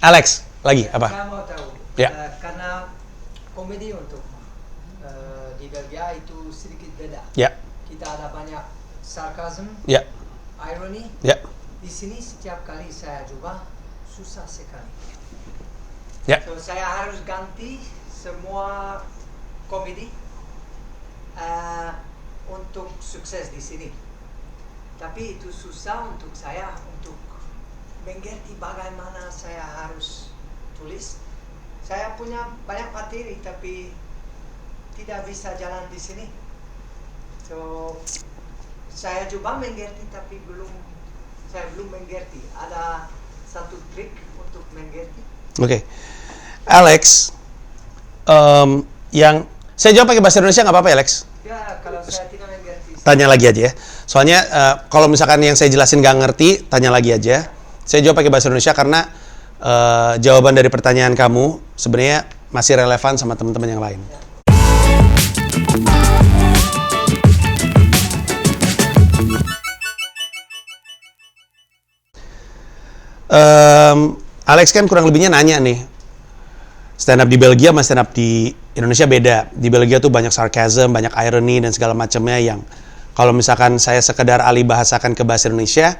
Alex, lagi apa? Saya mau tahu, Ya. Karena komedi untuk di Belgia itu sedikit beda. Ya, Kita ada banyak sarcasm, ya, irony. ya, Di sini setiap kali saya coba susah sekali. ya. So, saya harus ganti semua komedi untuk sukses di sini. Tapi itu susah untuk saya untuk mengerti bagaimana saya harus tulis. Saya punya banyak materi tapi tidak bisa jalan di sini. So saya coba mengerti tapi saya belum mengerti. Ada satu trik untuk mengerti. Oke. Alex, yang saya jawab pakai bahasa Indonesia nggak apa-apa ya, Alex? Ya kalau saya tidak mengerti. Tanya lagi aja ya. Soalnya kalau misalkan yang saya jelasin nggak ngerti, tanya lagi aja. Saya jawab pakai bahasa Indonesia karena jawaban dari pertanyaan kamu sebenarnya masih relevan sama teman-teman yang lain. Ya. Alex kan kurang lebihnya nanya nih, stand up di Belgia sama stand up di Indonesia beda. Di Belgia tuh banyak sarcasm, banyak irony dan segala macamnya yang kalau misalkan saya sekedar alih bahasakan ke bahasa Indonesia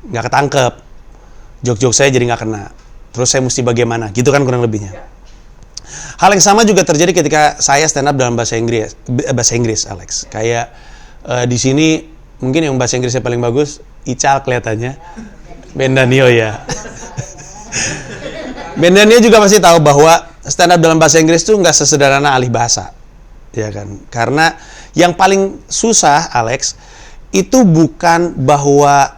nggak ketangkep, jok-jok saya jadi nggak kena. Terus saya mesti bagaimana? Gitu kan kurang lebihnya. Ya. Hal yang sama juga terjadi ketika saya stand up dalam bahasa Inggris, Alex. Kayak di sini mungkin yang bahasa Inggrisnya paling bagus, Ical kelihatannya. Ben Danio ya. Ben Danio juga pasti tahu bahwa stand up dalam bahasa Inggris itu nggak sesederhana alih bahasa, ya kan? Karena yang paling susah, Alex, itu bukan bahwa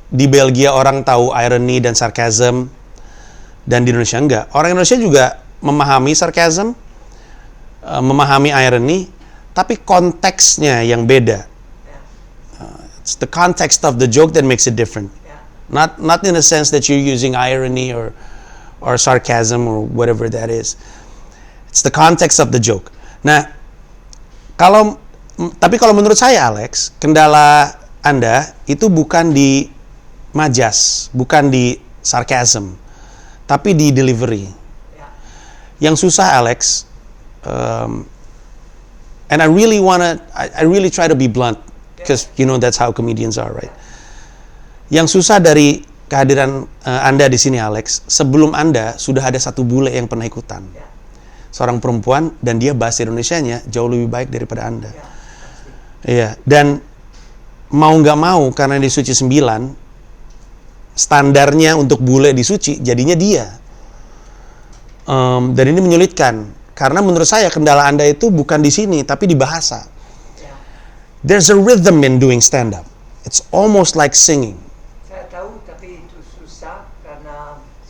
di Belgia orang tahu irony dan sarcasm dan di Indonesia enggak. Orang Indonesia juga memahami sarcasm, memahami irony, tapi konteksnya yang beda. It's the context of the joke that makes it different. Not in the sense that you're using irony or sarcasm or whatever that is. It's the context of the joke. Nah, tapi kalau menurut saya, Alex, kendala Anda itu bukan di majas, bukan di sarcasm, tapi di delivery. Yang susah, Alex, and I really try to be blunt, because you know that's how comedians are, right? Yang susah dari kehadiran Anda di sini, Alex, sebelum Anda sudah ada satu bule yang pernah ikutan. Seorang perempuan, dan dia bahasa Indonesianya jauh lebih baik daripada Anda. Iya, dan mau nggak mau, karena di Suci 9, standarnya untuk bule di Suci, jadinya dia. Dan ini menyulitkan, karena menurut saya kendala Anda itu bukan di sini, tapi di bahasa. There's a rhythm in doing stand-up. It's almost like singing.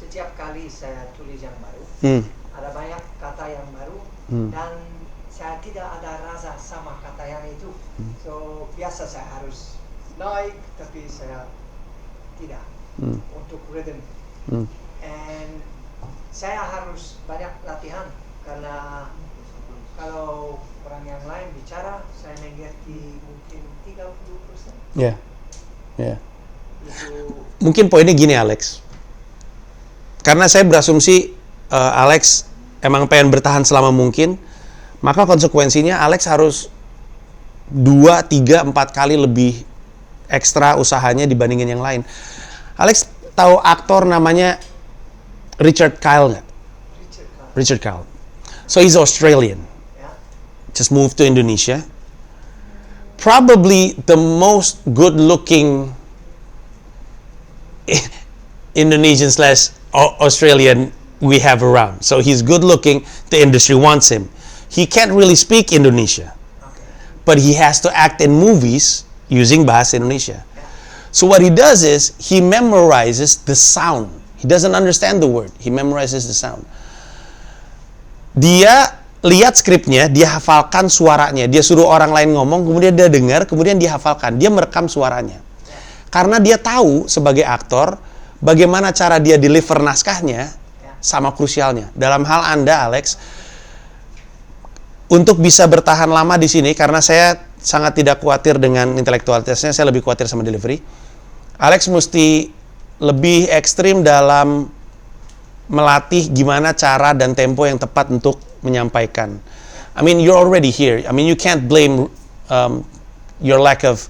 Setiap kali saya tulis yang baru, ada banyak kata yang baru, dan saya tidak ada rasa sama kata yang itu. So biasa saya harus naik, tapi saya tidak untuk rhythm. And saya harus banyak latihan karena kalau orang yang lain bicara, saya mengerti mungkin 30%. Ya. Mungkin poinnya gini, Alex. Karena saya berasumsi Alex emang pengen bertahan selama mungkin, maka konsekuensinya Alex harus 2, 3, 4 kali lebih ekstra usahanya dibandingin yang lain. Alex tahu aktor namanya Richard Kyle nggak? Richard Kyle. So he's Australian. Just moved to Indonesia. Probably the most good-looking Indonesian / Australian we have around. So he's good looking, the industry wants him. He can't really speak Indonesia, but he has to act in movies using bahasa Indonesia. So what he does is he memorizes the sound. He doesn't understand the word, he memorizes the sound. Dia lihat skripnya, dia hafalkan suaranya. Dia suruh orang lain ngomong, kemudian dia dengar, kemudian dia hafalkan. Dia merekam suaranya. Karena dia tahu sebagai aktor bagaimana cara dia deliver naskahnya sama krusialnya. Dalam hal Anda, Alex, untuk bisa bertahan lama di sini, karena saya sangat tidak khawatir dengan intelektualitasnya, saya lebih khawatir sama delivery. Alex mesti lebih ekstrim dalam melatih gimana cara dan tempo yang tepat untuk menyampaikan. I mean, you're already here. I mean, you can't blame your lack of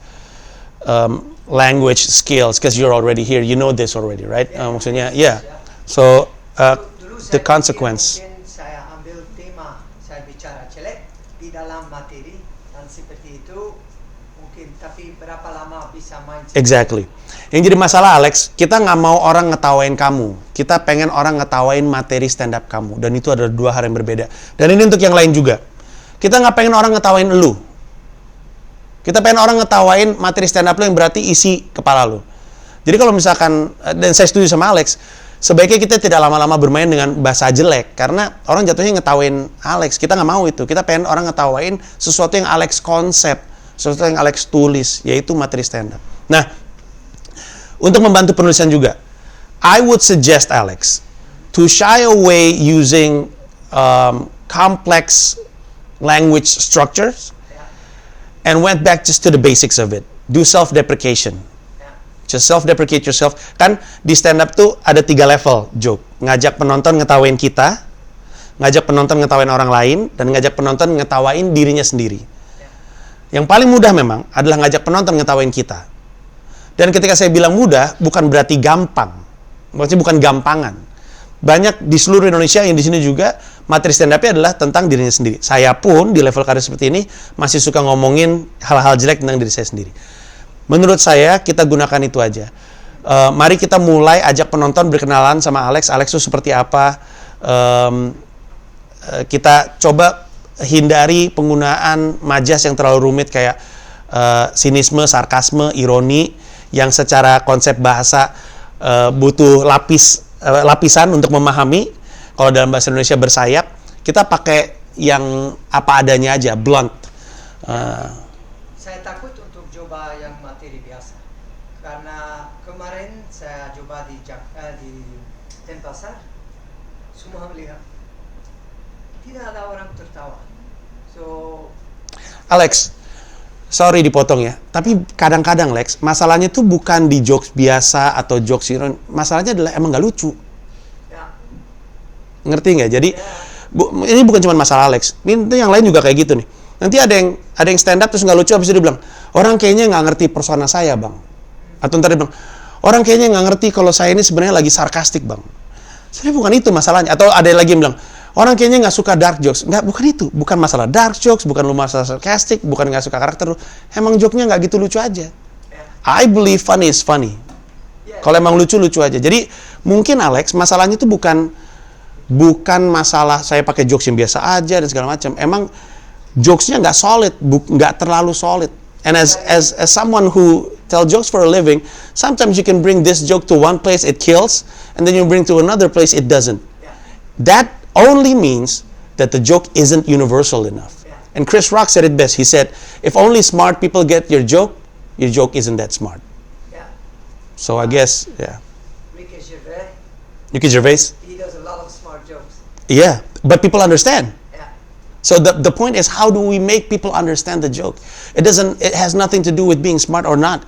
language skills because you're already here. You know this already, right? Maksudnya, yeah. So, Dulu the saya consequence. pikir mungkin saya ambil tema, saya bicara jelek di dalam materi dan seperti itu mungkin, tapi berapa lama bisa main? Exactly. Yang jadi masalah, Alex, kita nggak mau orang ngetawain kamu. Kita pengen orang ngetawain materi stand up kamu. Dan itu adalah dua hal yang berbeda. Dan ini untuk yang lain juga. Kita nggak pengen orang ngetawain lu. Kita pengen orang ngetawain materi stand up lu yang berarti isi kepala lu. Jadi kalau misalkan, dan saya setuju sama Alex, sebaiknya kita tidak lama-lama bermain dengan bahasa jelek. Karena orang jatuhnya ngetawain Alex. Kita nggak mau itu. Kita pengen orang ngetawain sesuatu yang Alex konsep. Sesuatu yang Alex tulis. Yaitu materi stand up. Nah, untuk membantu penulisan juga, I would suggest Alex to shy away using complex language structures and went back just to the basics of it. Do self-deprecation. Just self-deprecate yourself. Kan di stand up tuh ada 3 level joke. Ngajak penonton ngetawain kita, ngajak penonton ngetawain orang lain, dan ngajak penonton ngetawain dirinya sendiri. Yang paling mudah memang adalah ngajak penonton ngetawain kita. Dan ketika saya bilang mudah, bukan berarti gampang. Maksudnya bukan gampangan. Banyak di seluruh Indonesia yang di sini juga materi stand up-nya adalah tentang dirinya sendiri. Saya pun di level karir seperti ini masih suka ngomongin hal-hal jelek tentang diri saya sendiri. Menurut saya kita gunakan itu aja. Mari kita mulai ajak penonton berkenalan sama Alex. Alex itu seperti apa? Kita coba hindari penggunaan majas yang terlalu rumit kayak sinisme, sarkasme, ironi yang secara konsep bahasa butuh lapisan untuk memahami. Kalau dalam bahasa Indonesia bersayap, kita pakai yang apa adanya aja, blunt. Saya takut untuk coba yang materi biasa karena kemarin saya coba di Denpasar, semua melihat tidak ada orang tertawa. So Alex, sorry dipotong ya, tapi kadang-kadang Lex, masalahnya tuh bukan di jokes biasa atau jokes ironi, masalahnya adalah emang gak lucu. ya, Ngerti nggak? Jadi ini bukan cuma masalah Alex, ini yang lain juga kayak gitu nih. Nanti ada yang stand up terus nggak lucu, habis itu dia bilang, orang kayaknya nggak ngerti persona saya bang. Atau ntar dia bilang, orang kayaknya nggak ngerti kalau saya ini sebenarnya lagi sarkastik bang. Sebenarnya bukan itu masalahnya. Atau ada lagi yang bilang, orang kayaknya nggak suka dark jokes. Nggak, bukan itu. Bukan masalah dark jokes, bukan lu masalah sarcastic, bukan nggak suka karakter lu. Emang joke-nya nggak gitu lucu aja. I believe funny is funny. Kalau emang lucu-lucu aja. Jadi mungkin Alex, masalahnya itu bukan masalah saya pakai jokes yang biasa aja dan segala macam. Emang jokes-nya nggak solid, nggak terlalu solid. And as someone who tell jokes for a living, sometimes you can bring this joke to one place, it kills, and then you bring to another place, it doesn't. That only means that the joke isn't universal enough. And Chris Rock said it best. He said, if only smart people get your joke isn't that smart. So I guess, yeah. Ricky Gervais? He does a lot of smart jokes. Yeah, but people understand. So the point is, how do we make people understand the joke? It has nothing to do with being smart or not.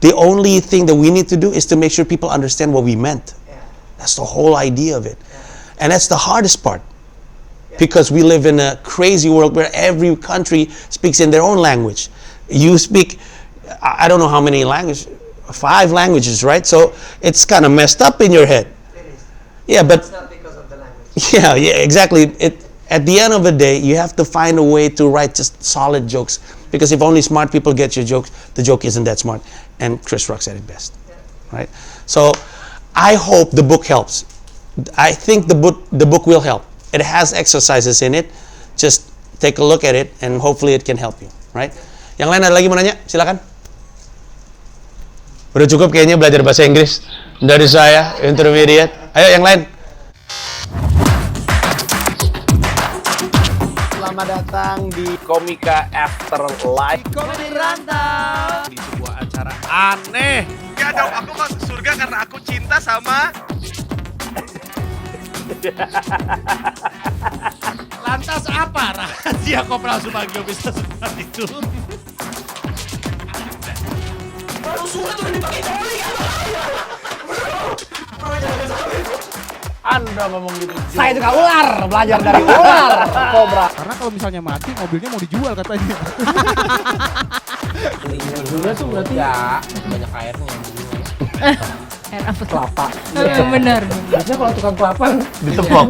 The only thing that we need to do is to make sure people understand what we meant. That's the whole idea of it. And that's the hardest part. Because we live in a crazy world where every country speaks in their own language. You speak, I don't know how many languages, 5 languages, right? So it's kind of messed up in your head. It is. Yeah, but It's not because of the language. yeah, exactly. At the end of the day, you have to find a way to write just solid jokes. Because if only smart people get your jokes, the joke isn't that smart. And Chris Rock said it best, right? So I hope the book helps. I think the book will help. It has exercises in it. Just take a look at it, and hopefully it can help you, right? Yang lain ada lagi mau nanya? Silakan. Udah cukup kayaknya belajar bahasa Inggris dari saya, intermediate. Ayo yang lain. Selamat datang di Komika Afterlife. Komedi Rantau. Di sebuah acara aneh. Ya dong, aku masuk surga karena aku cinta sama... Lantas apa rahasia Kopral Sumagyo bisa seperti itu? Baru suka tuh dipakai coli kan? Anda ngomong gitu. Saya juga ular, belajar dari ular. Kobra. Karena kalau misalnya mati, mobilnya mau dijual katanya. Dulunya tuh berarti ya banyak airnya. Air apa tuh? Kelapa. Benar. Biasanya kalau tukang kelapa ditepok.